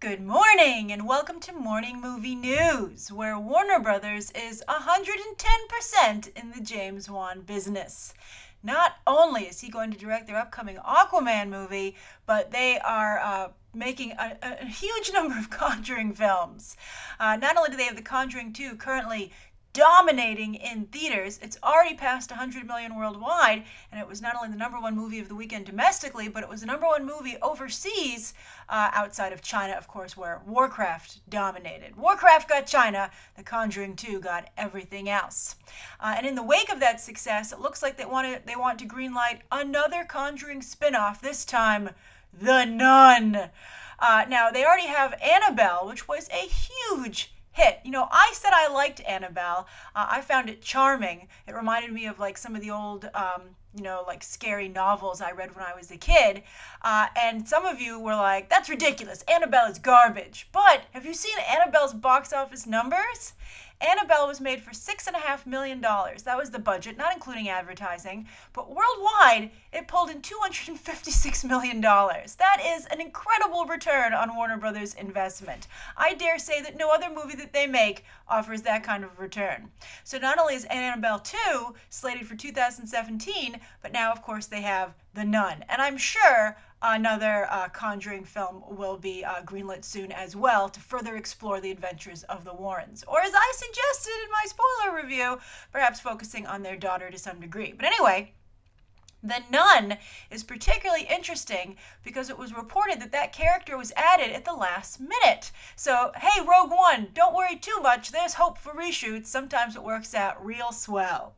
Good morning and welcome to Morning Movie News, where Warner Brothers is 110% in the James Wan business. Not only is he going to direct their upcoming Aquaman movie, but they are making a huge number of Conjuring films. Not only do they have The Conjuring 2 currently dominating in theaters, it's already passed 100 million worldwide, and it was not only the #1 movie of the weekend domestically, but it was the #1 movie overseas, outside of China, of course, where Warcraft dominated. Warcraft got China, The Conjuring 2 got everything else. And in the wake of that success, it looks like they want to greenlight another Conjuring spinoff, this time The Nun. Now, they already have Annabelle, which was a huge hit. You know, I said I liked Annabelle. I found it charming. It reminded me of like some of the old, like scary novels I read when I was a kid. And some of you were like, that's ridiculous. Annabelle is garbage. But have you seen Annabelle's box office numbers? Annabelle was made for $6.5 million. That was the budget, not including advertising. But worldwide, it pulled in $256 million. That is an incredible return on Warner Brothers' investment. I dare say that no other movie that they make offers that kind of return. So not only is Annabelle 2 slated for 2017, but now, of course, they have The Nun. And I'm sure another Conjuring film will be greenlit soon as well to further explore the adventures of the Warrens. Or as I suggested in my spoiler review, perhaps focusing on their daughter to some degree. But anyway, The Nun is particularly interesting because it was reported that that character was added at the last minute. So, hey, Rogue One, don't worry too much. There's hope for reshoots. Sometimes it works out real swell.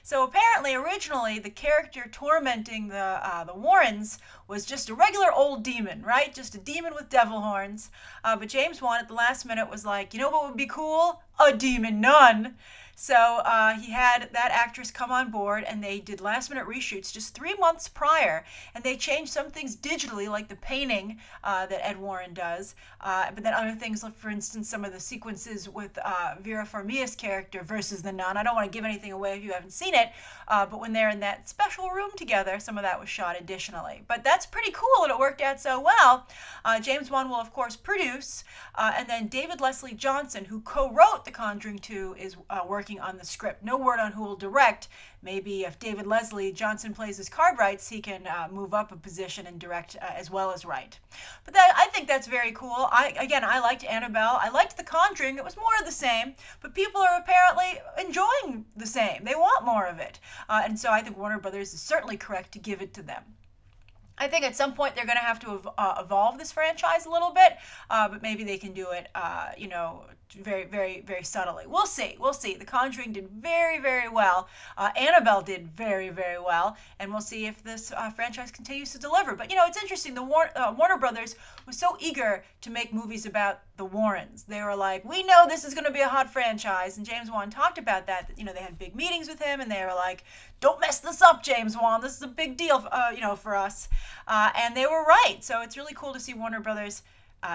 So apparently, originally, the character tormenting the Warrens was just a regular old demon, right? Just a demon with devil horns. But James Wan at the last minute was like, you know what would be cool? A demon nun. So he had that actress come on board, and they did last-minute reshoots just 3 months prior, and they changed some things digitally, like the painting that Ed Warren does, but then other things, like, for instance, some of the sequences with Vera Farmiga's character versus the nun. I don't want to give anything away if you haven't seen it, but when they're in that special room together, some of that was shot additionally. But that's pretty cool, and it worked out so well. James Wan will, of course, produce, and then David Leslie Johnson, who co-wrote The Conjuring 2, is working on the script. No word on who will direct. Maybe if David Leslie Johnson plays his card rights, he can move up a position and direct as well as write. But I think that's very cool. I liked Annabelle. I liked The Conjuring. It was more of the same, but people are apparently enjoying the same. They want more of it. And so I think Warner Brothers is certainly correct to give it to them. I think at some point they're going to have to evolve this franchise a little bit, but maybe they can do it, very, very, very subtly. We'll see. We'll see. The Conjuring did very, very well. Annabelle did very, very well, and we'll see if this franchise continues to deliver. But, it's interesting. The Warner Brothers was so eager to make movies about the Warrens. They were like, we know this is going to be a hot franchise, and James Wan talked about that. They had big meetings with him, and they were like, don't mess this up, James Wan. This is a big deal, for us. And they were right. So it's really cool to see Warner Brothers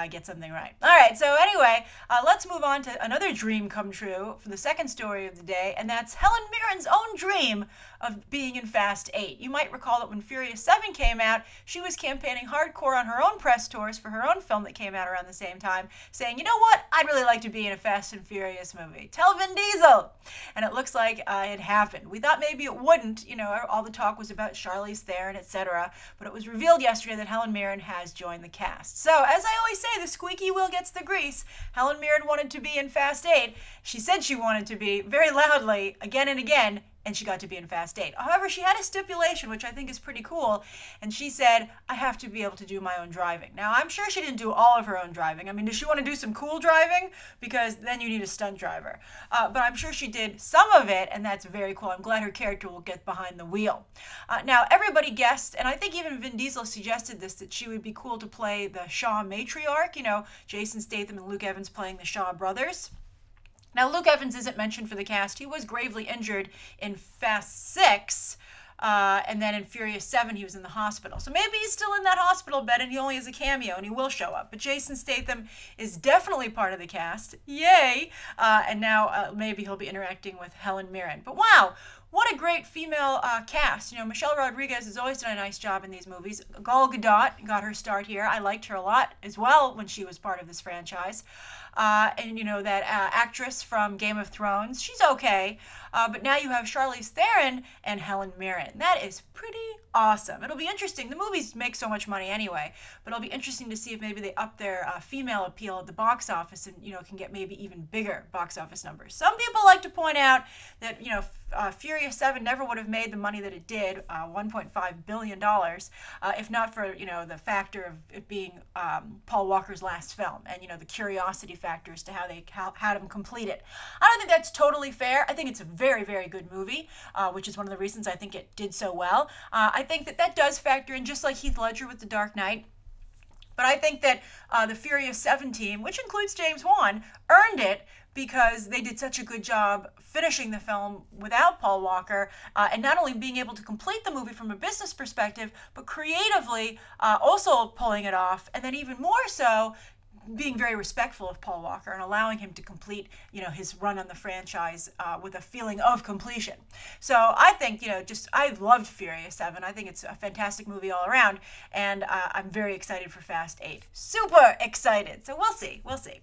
get something right. All right, so anyway, let's move on to another dream come true for the second story of the day, and that's Helen Mirren's own dream of being in Fast 8. You might recall that when Furious 7 came out, she was campaigning hardcore on her own press tours for her own film that came out around the same time, saying, you know what, I'd really like to be in a Fast and Furious movie. Tell Vin Diesel! And it looks like it happened. We thought maybe it wouldn't, all the talk was about Charlize Theron, etc., but it was revealed yesterday that Helen Mirren has joined the cast. So, as I always say, the squeaky wheel gets the grease. Helen Mirren wanted to be in Fast 8. She said she wanted to be very loudly, again and again, and she got to be in Fast 8. However, she had a stipulation, which I think is pretty cool, and she said, I have to be able to do my own driving. Now, I'm sure she didn't do all of her own driving. I mean, does she want to do some cool driving? Because then you need a stunt driver. But I'm sure she did some of it, and that's very cool. I'm glad her character will get behind the wheel. Now, everybody guessed, and I think even Vin Diesel suggested this, that she would be cool to play the Shaw matriarch, Jason Statham and Luke Evans playing the Shaw brothers. Now, Luke Evans isn't mentioned for the cast. He was gravely injured in Fast 6, and then in Furious 7, he was in the hospital. So maybe he's still in that hospital bed, and he only has a cameo, and he will show up. But Jason Statham is definitely part of the cast. Yay! And now maybe he'll be interacting with Helen Mirren. But wow! what a great female cast. You know, Michelle Rodriguez has always done a nice job in these movies. Gal Gadot got her start here. I liked her a lot as well when she was part of this franchise. And, you know, that actress from Game of Thrones, she's okay. But now you have Charlize Theron and Helen Mirren. That is pretty awesome. It'll be interesting. The movies make so much money anyway, but it'll be interesting to see if maybe they up their female appeal at the box office and, you know, can get maybe even bigger box office numbers. Some people like to point out that, you know, Furious 7 never would have made the money that it did, $1.5 billion, if not for, you know, the factor of it being Paul Walker's last film and, you know, the curiosity factor as to how they had him complete it. I don't think that's totally fair. I think it's a very, very good movie, which is one of the reasons I think it did so well. I think that does factor in, just like Heath Ledger with The Dark Knight. But I think that the Furious 7 team, which includes James Wan, earned it because they did such a good job finishing the film without Paul Walker, and not only being able to complete the movie from a business perspective, but creatively also pulling it off, and then even more so, being very respectful of Paul Walker and allowing him to complete, you know, his run on the franchise with a feeling of completion. So I think, you know, I loved Furious 7. I think it's a fantastic movie all around, and I'm very excited for Fast 8. Super excited. So we'll see. We'll see.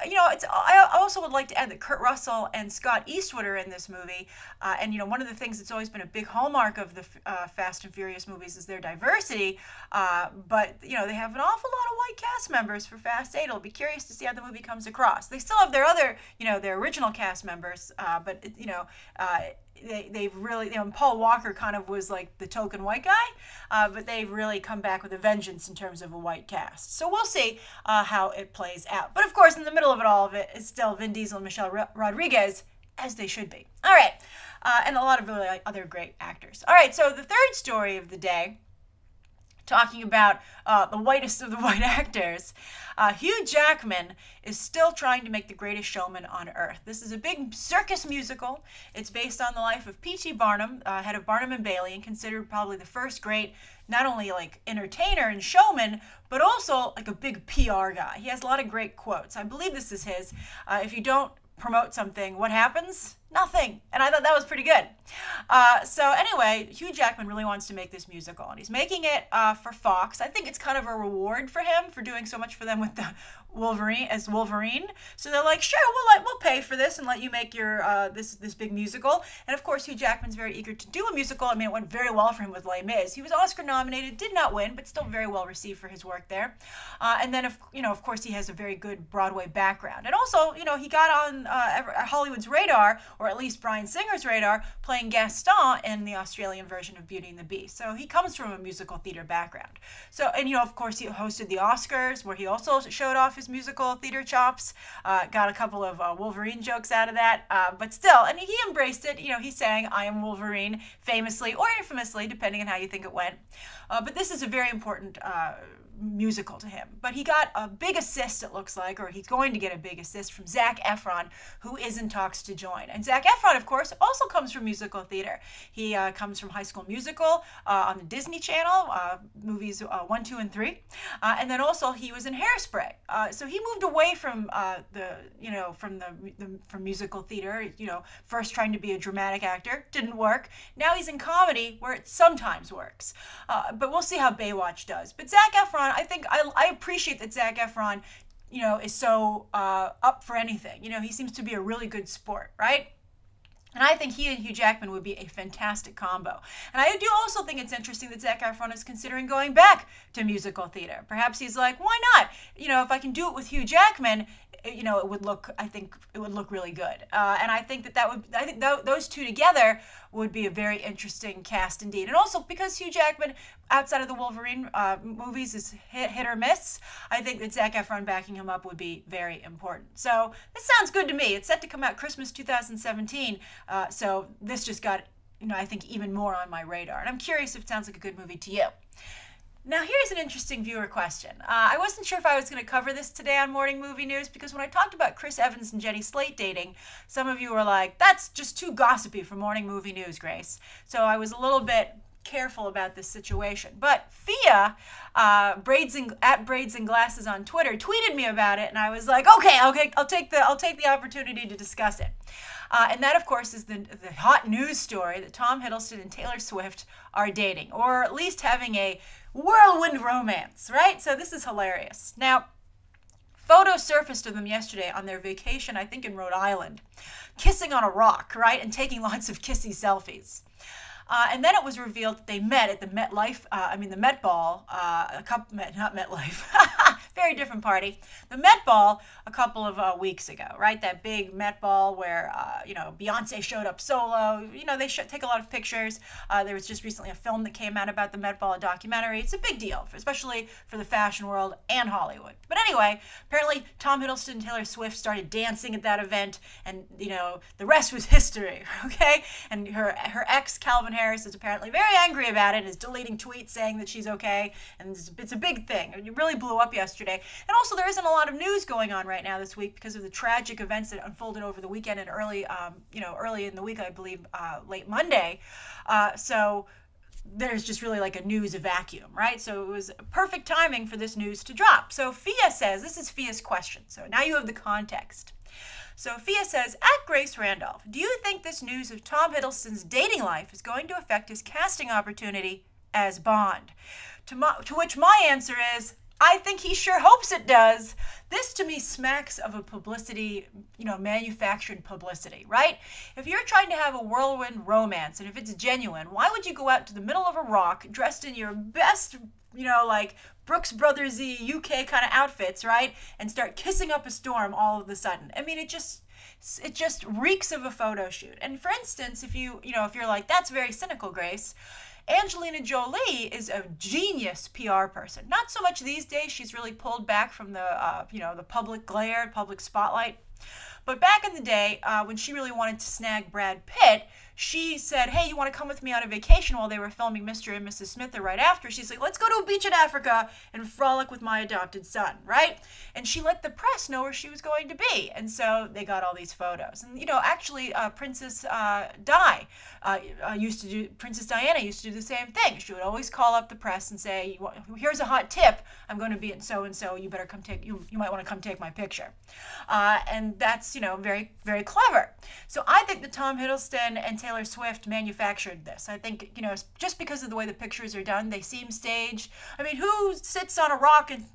You know, I also would like to add that Kurt Russell and Scott Eastwood are in this movie, and, you know, one of the things that's always been a big hallmark of the Fast and Furious movies is their diversity, but, you know, they have an awful lot of white cast members for Fast 8. I'll be curious to see how the movie comes across. They still have their other, you know, their original cast members, but, you know, they've really, you know, Paul Walker kind of was like the token white guy, but they've really come back with a vengeance in terms of a white cast. So we'll see how it plays out. But of course, in the middle of all of it is still Vin Diesel and Michelle Rodriguez, as they should be. All right, and a lot of really other great actors. All right, so the third story of the day, talking about the whitest of the white actors, Hugh Jackman is still trying to make The Greatest Showman on Earth. This is a big circus musical. It's based on the life of P.T. Barnum, head of Barnum and Bailey, and considered probably the first great, not only like entertainer and showman, but also like a big PR guy. He has a lot of great quotes. I believe this is his. If you don't promote something, what happens? Nothing. And I thought that was pretty good. So anyway, Hugh Jackman really wants to make this musical, and he's making it for Fox. I think it's kind of a reward for him for doing so much for them with the Wolverine. So they're like, sure, we'll pay for this and let you make your this big musical. And of course, Hugh Jackman's very eager to do a musical. I mean, it went very well for him with Les Mis. He was Oscar nominated, did not win, but still very well received for his work there. And then, of course, he has a very good Broadway background. And also, you know, he got on Hollywood's radar, or at least Bryan Singer's radar, playing Gaston in the Australian version of Beauty and the Beast. So he comes from a musical theater background. So, and, you know, of course, he hosted the Oscars, where he also showed off his musical theater chops, got a couple of Wolverine jokes out of that, but still, and he embraced it. You know, he sang "I Am Wolverine" famously or infamously, depending on how you think it went. But this is a very important musical to him. But he got a big assist, it looks like, or he's going to get a big assist from Zac Efron, who is in talks to join. And Zac Efron, of course, also comes from musical theater. He comes from High School Musical on the Disney Channel, movies 1, 2, and 3. And then also he was in Hairspray. So he moved away from from musical theater, you know, first trying to be a dramatic actor, didn't work. Now he's in comedy, where it sometimes works. But we'll see how Baywatch does. But Zac Efron, I think I appreciate that Zac Efron, you know, is so up for anything. You know, he seems to be a really good sport, right? And I think he and Hugh Jackman would be a fantastic combo. And I do also think it's interesting that Zac Efron is considering going back to musical theater. Perhaps he's like, why not? You know, if I can do it with Hugh Jackman, you know, I think it would look really good. And I think those two together would be a very interesting cast indeed. And also because Hugh Jackman, outside of the Wolverine movies, is hit or miss, I think that Zac Efron backing him up would be very important. So this sounds good to me. It's set to come out Christmas 2017. So this just got, you know, I think even more on my radar. And I'm curious if it sounds like a good movie to you. Now, here's an interesting viewer question. I wasn't sure if I was going to cover this today on Morning Movie News, because when I talked about Chris Evans and Jenny Slate dating, some of you were like, that's just too gossipy for Morning Movie News, Grace. So I was a little bit careful about this situation. But Fia, at Braids and Glasses on Twitter, tweeted me about it, and I was like, okay, I'll take the opportunity to discuss it. And that, of course, is the hot news story that Tom Hiddleston and Taylor Swift are dating, or at least having a whirlwind romance, right? So this is hilarious. Now, photos surfaced of them yesterday on their vacation, I think in Rhode Island, kissing on a rock, right? And taking lots of kissy selfies. And then it was revealed that they met at the the Met Ball, not MetLife, very different party. The Met Ball a couple of weeks ago, right? That big Met Ball where, Beyonce showed up solo. They take a lot of pictures. There was just recently a film that came out about the Met Ball, a documentary. It's a big deal, especially for the fashion world and Hollywood. But anyway, apparently Tom Hiddleston and Taylor Swift started dancing at that event, and, the rest was history, okay? And her ex, Calvin Harris, is apparently very angry about it, is deleting tweets saying that she's okay, and it's a big thing. It really blew up yesterday. And also, there isn't a lot of news going on right now this week because of the tragic events that unfolded over the weekend and early in the week, I believe, late Monday. So there's just really like a news vacuum, right? So it was perfect timing for this news to drop. So Fia says, this is Fia's question. So now you have the context. So Fia says, at Grace Randolph, do you think this news of Tom Hiddleston's dating life is going to affect his casting opportunity as Bond? To which my answer is, I think he sure hopes it does. This to me smacks of a publicity, manufactured publicity, right? If you're trying to have a whirlwind romance, and if it's genuine, why would you go out to the middle of a rock dressed in your best, like Brooks Brothers-y UK kind of outfits, right? And start kissing up a storm all of a sudden. I mean, it just reeks of a photo shoot. And for instance, if you're like, that's very cynical, Grace, Angelina Jolie is a genius PR person. Not so much these days. She's really pulled back from the public glare, public spotlight. But back in the day, when she really wanted to snag Brad Pitt, she said, hey, you want to come with me on a vacation while they were filming Mr. and Mrs. Smith are right after? She's like, let's go to a beach in Africa and frolic with my adopted son, right? And she let the press know where she was going to be. And so they got all these photos. And, actually, Princess Diana used to do the same thing. She would always call up the press and say, here's a hot tip. I'm going to be in so-and-so. You better come you might want to come take my picture. And that's, very, very clever. So I think that Tom Hiddleston and Taylor Swift manufactured this. I think, just because of the way the pictures are done, they seem staged. I mean, who sits on a rock and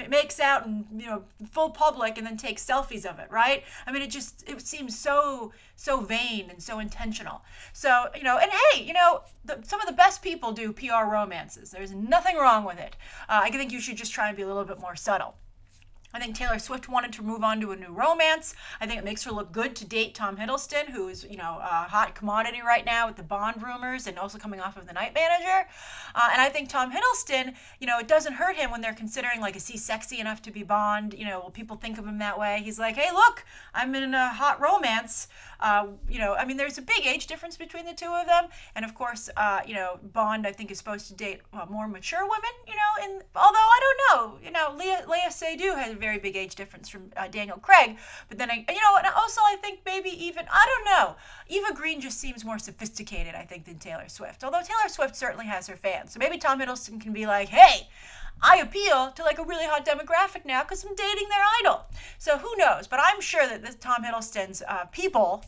makes out in, full public and then takes selfies of it, right? I mean, it seems so vain and so intentional. So, and hey, some of the best people do PR romances. There's nothing wrong with it. I think you should just try and be a little bit more subtle. I think Taylor Swift wanted to move on to a new romance. I think it makes her look good to date Tom Hiddleston, who is, a hot commodity right now with the Bond rumors and also coming off of The Night Manager. And I think Tom Hiddleston, it doesn't hurt him when they're considering, like, is he sexy enough to be Bond? Will people think of him that way? He's like, hey, look, I'm in a hot romance. There's a big age difference between the two of them. And of course, Bond, I think, is supposed to date more mature women, although I don't know, Léa Seydoux has a very big age difference from Daniel Craig. But then, and also I think maybe even, I don't know, Eva Green just seems more sophisticated, I think, than Taylor Swift. Although Taylor Swift certainly has her fans. So maybe Tom Hiddleston can be like, hey, I appeal to like a really hot demographic now because I'm dating their idol. So who knows? But I'm sure that this Tom Hiddleston's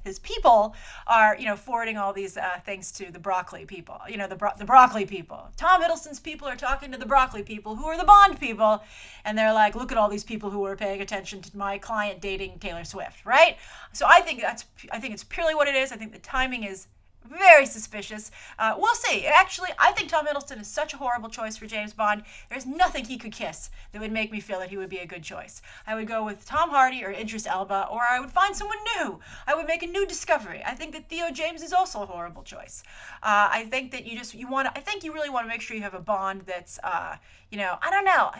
his people are, forwarding all these things to the broccoli people, the broccoli people. Tom Hiddleston's people are talking to the broccoli people who are the Bond people. And they're like, look at all these people who are paying attention to my client dating Taylor Swift, right? So I think it's purely what it is. I think the timing is very suspicious. We'll see. Actually, I think Tom Hiddleston is such a horrible choice for James Bond. There's nothing he could kiss that would make me feel that he would be a good choice. I would go with Tom Hardy or Idris Elba, or I would find someone new. I would make a new discovery. I think that Theo James is also a horrible choice. I think that you really want to make sure you have a Bond that's, I don't know.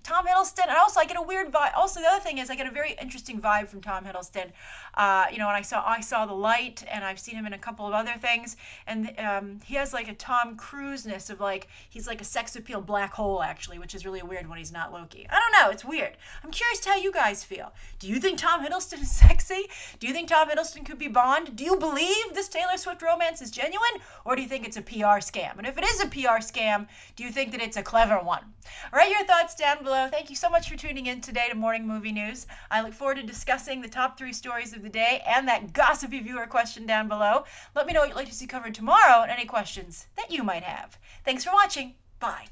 Tom Hiddleston, and also I get a weird vibe. Also, the other thing is I get a very interesting vibe from Tom Hiddleston. And I saw The Light, and I've seen him in a couple of other things, and he has like a Tom Cruise-ness of like, he's like a sex appeal black hole actually, which is really weird when he's not Loki. I don't know, it's weird. I'm curious to how you guys feel. Do you think Tom Hiddleston is sexy? Do you think Tom Hiddleston could be Bond? Do you believe this Taylor Swift romance is genuine, or do you think it's a PR scam? And if it is a PR scam, do you think that it's a clever one? Write your thoughts down below. Thank you so much for tuning in today to Morning Movie News. I look forward to discussing the top 3 stories of the day and that gossipy viewer question down below. Let me know what you'd like to see covered tomorrow and any questions that you might have. Thanks for watching. Bye.